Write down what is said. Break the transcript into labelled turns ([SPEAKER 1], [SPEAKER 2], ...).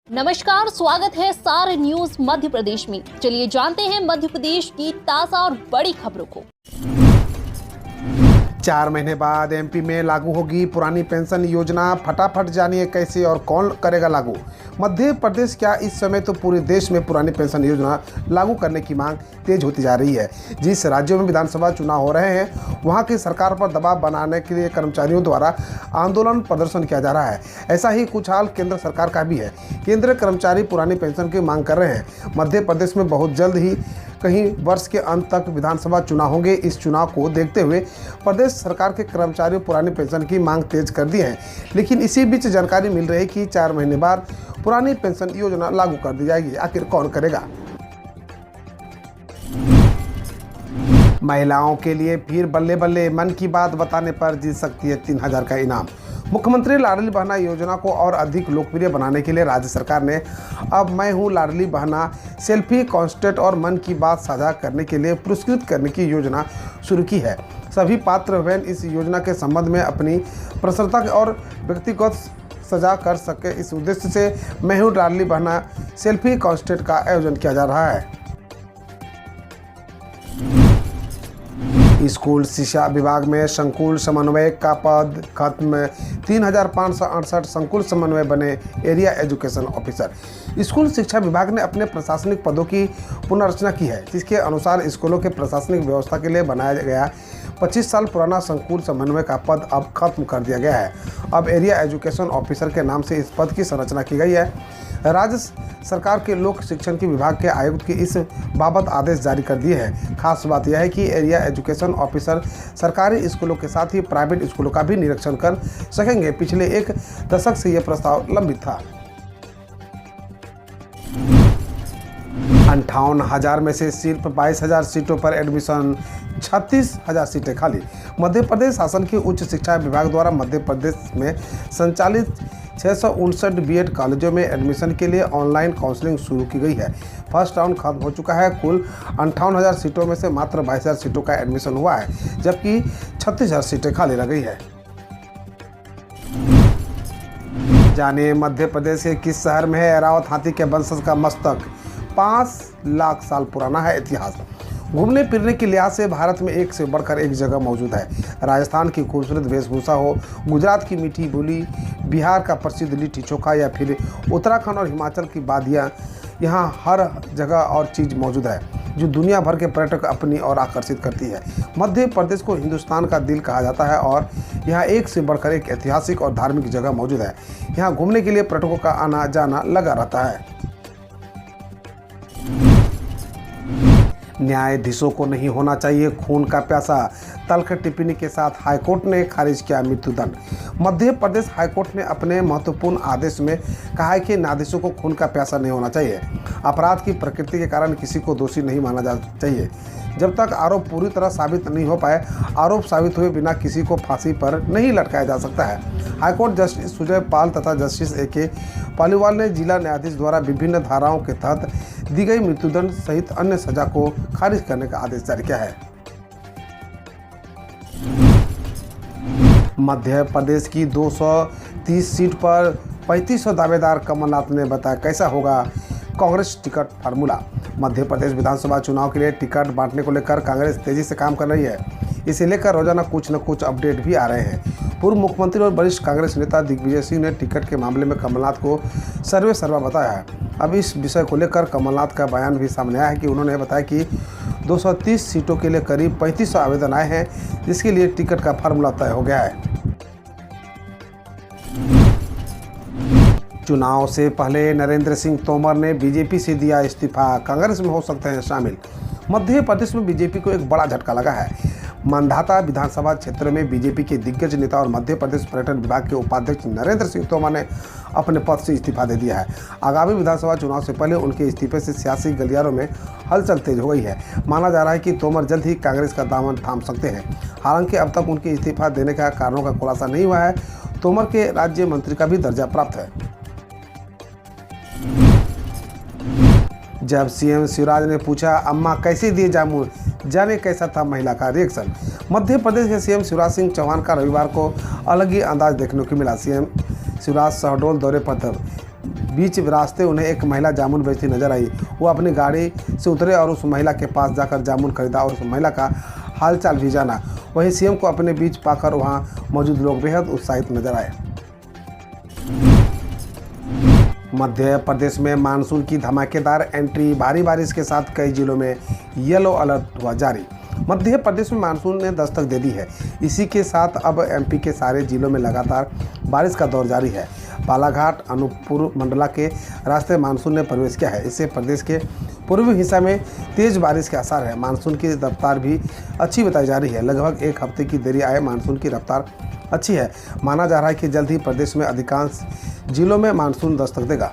[SPEAKER 1] नमस्कार, स्वागत है सारे न्यूज मध्य प्रदेश में। चलिए जानते हैं मध्य प्रदेश की ताजा और बड़ी खबरों को।
[SPEAKER 2] 4 महीने बाद एमपी में लागू होगी पुरानी पेंशन योजना। फटाफट जानिए कैसे और कौन करेगा लागू। मध्य प्रदेश क्या इस समय तो पूरे देश में पुरानी पेंशन योजना लागू करने की मांग तेज होती जा रही है। जिस राज्यों में विधानसभा चुनाव हो रहे हैं वहां की सरकार पर दबाव बनाने के लिए कर्मचारियों द्वारा आंदोलन प्रदर्शन किया जा रहा है। ऐसा ही कुछ हाल केंद्र सरकार का भी है। केंद्रीय कर्मचारी पुरानी पेंशन की मांग कर रहे हैं। मध्य प्रदेश में बहुत जल्द ही कहीं वर्ष के अंत तक विधानसभा चुनाव होंगे। इस चुनाव को देखते हुए प्रदेश सरकार के कर्मचारियों पुरानी पेंशन की मांग तेज कर दी है। लेकिन इसी बीच जानकारी मिल रही है कि 4 महीने बाद पुरानी पेंशन योजना लागू कर दी जाएगी। आखिर कौन करेगा? महिलाओं के लिए फिर बल्ले बल्ले। मन की बात बताने पर जीत सकती है 3000 का इनाम। मुख्यमंत्री लाडली बहना योजना को और अधिक लोकप्रिय बनाने के लिए राज्य सरकार ने अब मैं हूं लाडली बहना सेल्फी कॉन्टेस्ट और मन की बात साझा करने के लिए पुरस्कृत करने की योजना शुरू की है। सभी पात्र बहन इस योजना के संबंध में अपनी प्रसन्नता और व्यक्तिगत सजा कर सके, इस उद्देश्य से मैं हूं लाडली बहना सेल्फी कॉन्टेस्ट का आयोजन किया जा रहा है। स्कूल शिक्षा विभाग में संकुल समन्वयक का पद खत्म। 3568 संकुल समन्वय बने एरिया एजुकेशन ऑफिसर। स्कूल शिक्षा विभाग ने अपने प्रशासनिक पदों की पुनर्रचना की है, जिसके अनुसार स्कूलों के प्रशासनिक व्यवस्था के लिए बनाया गया 25 साल पुराना संकुल समन्वय का पद अब खत्म कर दिया गया है। अब एरिया एजुकेशन ऑफिसर के नाम से इस पद की संरचना की गई है। राज्य सरकार के लोक शिक्षण के विभाग के आयुक्त की इस बाबत आदेश जारी कर दिए हैं। खास बात यह है कि एरिया एजुकेशन ऑफिसर सरकारी स्कूलों के साथ ही प्राइवेट स्कूलों का भी निरीक्षण कर सकेंगे। पिछले 1 दशक से यह प्रस्ताव लंबित था। 58,000 में से सिर्फ 22,000 सीटों पर एडमिशन, 36,000 सीटें खाली। मध्य प्रदेश शासन के उच्च शिक्षा विभाग द्वारा मध्य प्रदेश में संचालित 659 बीएड कॉलेजों में एडमिशन के लिए ऑनलाइन काउंसलिंग शुरू की गई है। फर्स्ट राउंड खत्म हो चुका है। कुल 58,000 सीटों में से मात्र 22,000 सीटों का एडमिशन हुआ है, जबकि 36,000 सीटें खाली रह गई है। जानिए मध्य प्रदेश के किस शहर में है ऐरावत हाथी के वंशज का मस्तक। 5 लाख साल पुराना है इतिहास। घूमने फिरने के लिहाज से भारत में एक से बढ़कर एक जगह मौजूद है। राजस्थान की खूबसूरत वेशभूषा हो, गुजरात की मीठी बोली, बिहार का प्रसिद्ध लिट्टी चोखा या फिर उत्तराखंड और हिमाचल की वादियाँ, यहाँ हर जगह और चीज़ मौजूद है जो दुनिया भर के पर्यटक अपनी ओर आकर्षित करती है। मध्य प्रदेश को हिंदुस्तान का दिल कहा जाता है और यहाँ एक से बढ़कर एक ऐतिहासिक और धार्मिक जगह मौजूद है। यहाँ घूमने के लिए पर्यटकों का आना जाना लगा रहता है। न्यायाधीशों को नहीं होना चाहिए खून का प्यासा। तल्ख टिप्पणी के साथ हाईकोर्ट ने खारिज किया मृत्युदंड। मध्य प्रदेश हाईकोर्ट ने अपने महत्वपूर्ण आदेश में कहा है कि न्यायाधीशों को खून का प्यासा नहीं होना चाहिए। अपराध की प्रकृति के कारण किसी को दोषी नहीं माना जा चाहिए। जब तक आरोप पूरी तरह साबित नहीं हो पाए, आरोप साबित हुए बिना किसी को फांसी पर नहीं लटकाया जा सकता है। हाईकोर्ट जस्टिस सुजय पाल तथा जस्टिस AK पालीवाल ने जिला न्यायाधीश द्वारा विभिन्न धाराओं के तहत दी गई मृत्युदंड सहित अन्य सजा को खारिज करने का आदेश जारी किया है। मध्य प्रदेश की 230 सीट पर 3500 दावेदार। कमलनाथ ने बताया कैसा होगा कांग्रेस टिकट फार्मूला। मध्य प्रदेश विधानसभा चुनाव के लिए टिकट बांटने को लेकर कांग्रेस तेजी से काम कर रही है। इसे लेकर रोजाना कुछ न कुछ अपडेट भी आ रहे हैं। पूर्व मुख्यमंत्री और वरिष्ठ कांग्रेस नेता दिग्विजय सिंह ने टिकट के मामले में कमलनाथ को सर्वे सर्वा बताया है। अब इस विषय को लेकर कमलनाथ का बयान भी सामने आया है कि उन्होंने बताया कि 230 सीटों के लिए करीब 3500 आवेदन आए हैं, जिसके लिए टिकट का फार्मूला तय हो गया है। चुनाव से पहले नरेंद्र सिंह तोमर ने बीजेपी से दिया इस्तीफा, कांग्रेस में हो सकते हैं शामिल। मध्य प्रदेश में बीजेपी को एक बड़ा झटका लगा है। मांधाता विधानसभा क्षेत्र में बीजेपी के दिग्गज नेता और मध्य प्रदेश पर्यटन विभाग के उपाध्यक्ष नरेंद्र सिंह तोमर ने अपने पद से इस्तीफा दे दिया है। आगामी विधानसभा चुनाव से पहले उनके इस्तीफे से सियासी गलियारों में हलचल तेज हो गई है। माना जा रहा है कि तोमर जल्द ही कांग्रेस का दामन थाम सकते हैं। हालांकि अब तक उनके इस्तीफा देने का कारणों का खुलासा नहीं हुआ है। तोमर के राज्य मंत्री का भी दर्जा प्राप्त है। जब सीएम शिवराज ने पूछा अम्मा कैसे दिए जामुन, जाने कैसा था महिला का रिएक्शन। मध्य प्रदेश के सीएम शिवराज सिंह चौहान का रविवार को अलग ही अंदाज देखने को मिला। सीएम शिवराज शहडोल दौरे पर बीच रास्ते उन्हें एक महिला जामुन बेचती नजर आई। वो अपनी गाड़ी से उतरे और उस महिला के पास जाकर जामुन खरीदा और उस महिला का हालचाल भी जाना। वहीं सीएम को अपने बीच पाकर वहां मौजूद लोग बेहद उत्साहित नजर आए। मध्य प्रदेश में मानसून की धमाकेदार एंट्री, भारी बारिश के साथ कई जिलों में येलो अलर्ट हुआ जारी। मध्य प्रदेश में मानसून ने दस्तक दे दी है। इसी के साथ अब एमपी के सारे जिलों में लगातार बारिश का दौर जारी है। बालाघाट अनूपपुर मंडला के रास्ते मानसून ने प्रवेश किया है। इससे प्रदेश के पूर्वी हिस्सा में तेज बारिश के आसार है। मानसून की रफ्तार भी अच्छी बताई जा रही है। लगभग एक हफ्ते की देरी आए मानसून की रफ्तार अच्छी है। माना जा रहा है कि जल्द ही प्रदेश में अधिकांश जिलों में मानसून दस्तक देगा।